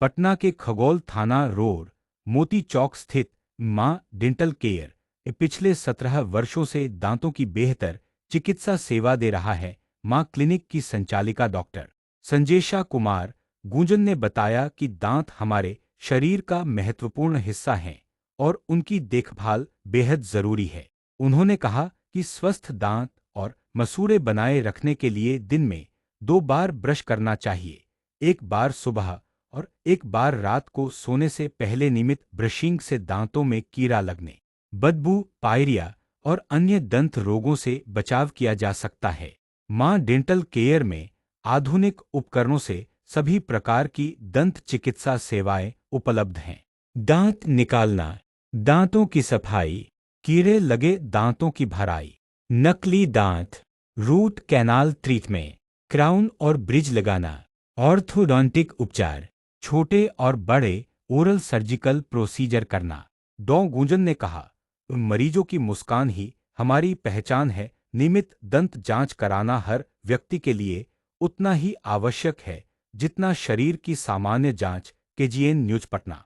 पटना के खगौल थाना रोड मोती चौक स्थित मां डेंटल केयर पिछले 17 वर्षों से दांतों की बेहतर चिकित्सा सेवा दे रहा है। मां क्लिनिक की संचालिका डॉक्टर संजेशा कुमार गूंजन ने बताया कि दांत हमारे शरीर का महत्वपूर्ण हिस्सा हैं और उनकी देखभाल बेहद जरूरी है। उन्होंने कहा कि स्वस्थ दांत और मसूड़े बनाए रखने के लिए दिन में 2 बार ब्रश करना चाहिए, 1 बार सुबह और 1 बार रात को सोने से पहले। नियमित ब्रशिंग से दांतों में कीड़ा लगने, बदबू, पायरिया और अन्य दंत रोगों से बचाव किया जा सकता है। मां डेंटल केयर में आधुनिक उपकरणों से सभी प्रकार की दंत चिकित्सा सेवाएं उपलब्ध हैं। दांत निकालना, दांतों की सफाई, कीड़े लगे दांतों की भराई, नकली दांत, रूट कैनाल ट्रीटमेंट, क्राउन और ब्रिज लगाना, ऑर्थोडोंटिक उपचार, छोटे और बड़े ओरल सर्जिकल प्रोसीजर करना। डॉ गूंजन ने कहा, मरीजों की मुस्कान ही हमारी पहचान है। नियमित दंत जांच कराना हर व्यक्ति के लिए उतना ही आवश्यक है जितना शरीर की सामान्य जांच। KGN news Patna.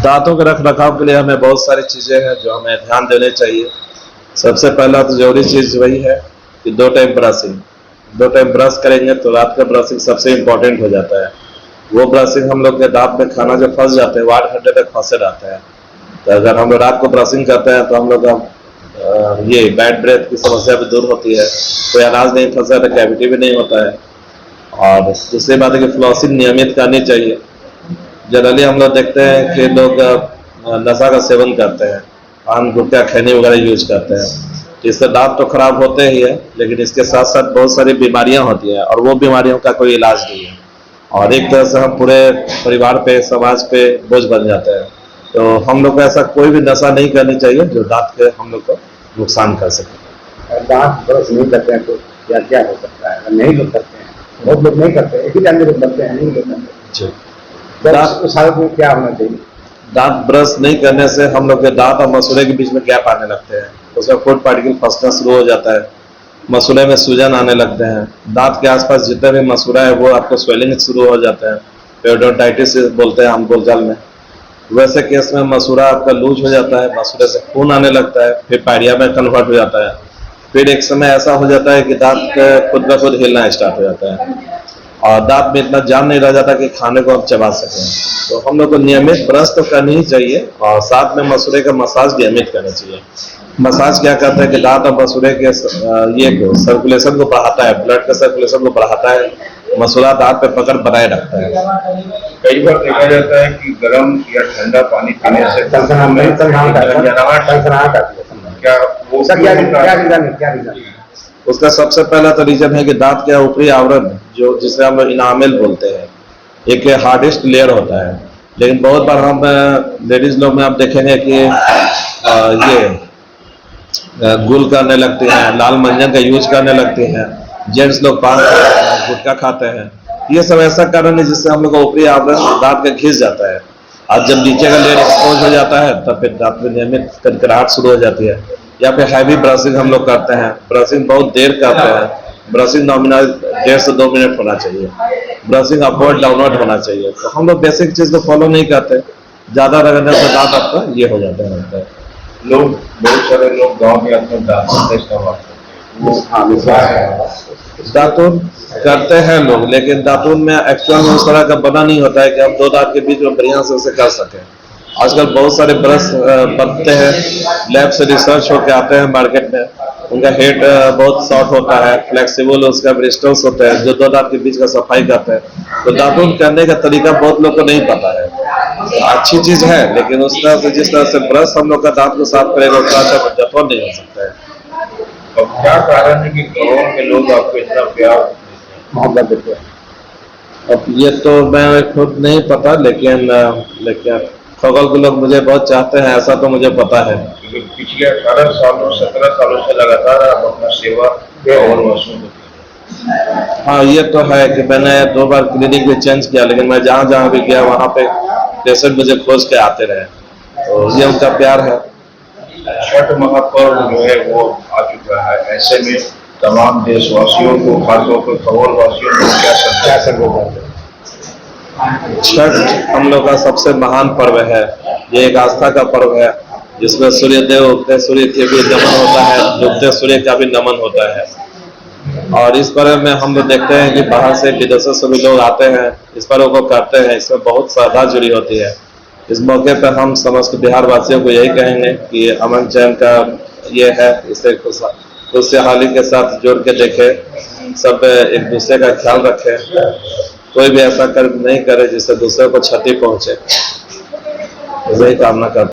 दांतों के रख रखाव के लिए हमें बहुत सारी चीज़ें हैं जो हमें ध्यान देने चाहिए। सबसे पहला तो जरूरी चीज़ वही है कि 2 टाइम ब्रशिंग। 2 टाइम ब्रश करेंगे तो रात का ब्रशिंग सबसे इम्पोर्टेंट हो जाता है। वो ब्रशिंग हम लोग के दांत में खाना जो फंस जाते हैं वो 8 घंटे तक फंसे रहते हैं। तो अगर हम लोग रात को ब्रशिंग करते हैं तो हम लोग का ये बैड ब्रेथ की समस्या भी दूर होती है, कोई अनाज नहीं फंसा तो कैविटी भी नहीं होता है। और दूसरी बात है कि फ्लॉसिंग नियमित करनी चाहिए। जनरली हम लोग देखते हैं कि लोग नशा का सेवन करते हैं, पान गुटखा खैनी वगैरह यूज करते हैं। इससे दांत तो खराब होते ही है, लेकिन इसके साथ साथ बहुत सारी बीमारियां होती हैं और वो बीमारियों का कोई इलाज नहीं है। और एक तरह से हम पूरे परिवार पे, समाज पे बोझ बन जाते हैं। तो हम लोग को ऐसा कोई भी नशा नहीं करनी चाहिए जो दांत के हम लोग को नुकसान कर सके। दांत ब्रश नहीं करते हैं तो क्या क्या हो सकता है? नहीं लोग करते हैं, बहुत लोग नहीं करते, एक ही टाइम में लोग करते हैं, नहीं लोग करते। दांत उस हालत में क्या होना चाहिए? दांत ब्रश नहीं करने से हम लोग के दांत और मसूड़े के बीच में गैप आने लगते हैं, उसमें फूड पार्टिकल फंसना शुरू हो जाता है, मसूड़े में सूजन आने लगते हैं। दांत के आसपास जितने भी मसूड़ा है वो आपको स्वेलिंग शुरू हो जाते हैं, पेरियोडोंटाइटिस बोलते हैं हम बोलचाल में। वैसे केस में मसूड़ा आपका लूज हो जाता है, मसूड़े से खून आने लगता है, फिर पायरिया में कन्वर्ट हो जाता है। फिर एक समय ऐसा हो जाता है कि दांत खुद ब खुद हिलना स्टार्ट हो जाता है और दांत में इतना जान नहीं रह जाता कि खाने को आप चबा सकें। तो हम लोग को नियमित ब्रश तो करनी ही चाहिए और साथ में मसूड़े का मसाज नियमित करना चाहिए। मसाज क्या करता है कि दांत और मसूड़े के ये सर्कुलेशन को बढ़ाता है, ब्लड का सर्कुलेशन को बढ़ाता है, मसूड़ा दांत पे पकड़ बनाए रखता है। कई बार देखा जाता है कि गर्म या ठंडा पानी पीने से उसका सबसे पहला तो रीजन है कि दांत के ऊपरी आवरण जो जिसे हम इनामेल बोलते हैं, एक हार्डेस्ट लेयर होता है। लेकिन बहुत बार हम लेडीज लोग में आप देखेंगे कि ये गुल करने लगते हैं, लाल मंजन का यूज करने लगते हैं, जेंट्स लोग पान गुटखा खाते हैं। ये सब ऐसा कारण है जिससे हम लोग का ऊपरी आवरण दांत के घिस जाता है। आज जब नीचे का लेयर एक्सपोज हो जाता है तब फिर दांत में नियमित कड़कड़ाहट शुरू हो जाती है। या फिर हैवी ब्रशिंग हम लोग करते हैं, ब्रशिंग बहुत देर करते हैं। ब्रशिंग नॉमिनल 1.5 से 2 मिनट होना चाहिए, ब्रशिंग अपवर्ड डाउनवर्ड होना चाहिए। तो हम लोग बेसिक चीज को फॉलो नहीं करते, ज्यादा रगड़ने से दांत आपका ये हो जाता है। लोग, बहुत सारे लोग गांव में अपने दांतों का इस्तेमाल करते हैं। दातुन करते हैं लोग, लेकिन दातुन में एक्चुअल में उस तरह का बना नहीं होता है कि हम 2 दांत के बीच में बढ़िया से उसे कर सकें। आजकल बहुत सारे ब्रश बनते हैं, लैब से रिसर्च होकर आते हैं मार्केट में, उनका हेड बहुत शॉर्ट होता है, फ्लेक्सिबल, उसका ब्रिस्टल्स होते हैं जो 2 दांत के बीच का सफाई करते हैं। तो दातुन करने का तरीका बहुत लोग को नहीं पता है। अच्छी चीज है, लेकिन उस तरह से जिस तरह से ब्रश हम लोग का दांत को साफ करेगा उतना अच्छा दातुन नहीं हो सकता है। अब क्या कारण है कि गाँव के लोग आपको इतना प्यार मोहब्बत देते हैं? अब ये तो मैं खुद नहीं पता, लेकिन खगोल के लोग मुझे बहुत चाहते हैं, ऐसा तो मुझे पता है। पिछले 18 सालों 17 सालों से लगातार आप अपना सेवा और वसूल होती है। हाँ, ये तो है कि मैंने 2 बार क्लिनिक भी चेंज किया, लेकिन मैं जहाँ जहाँ भी गया वहाँ पे पेशेंट मुझे खोज के आते रहे, तो ये उनका प्यार है। छठ महापर्व जो है वो आ चुका है, ऐसे में तमाम देशवासियों को, खासतौर पर खगोल वासियों को क्या संदेश है? छठ हम लोग का सबसे महान पर्व है। ये एक आस्था का पर्व है जिसमें सूर्य देव उगते सूर्य के भी नमन होता है, डूबते सूर्य का भी नमन होता है। और इस पर्व में हम लोग देखते हैं कि बाहर से विदेशों से भी लोग आते हैं, इस पर्व को करते हैं। इसमें बहुत श्रद्धा जुड़ी होती है। इस मौके पर हम समस्त बिहार वासियों को यही कहेंगे कि अमन चैन का ये है, इसे खुशहाली के साथ जोड़ के देखें, सब एक दूसरे का ख्याल रखें, कोई भी ऐसा कर्म नहीं करे जिससे दूसरे को क्षति पहुंचे। यही कामना करते हैं।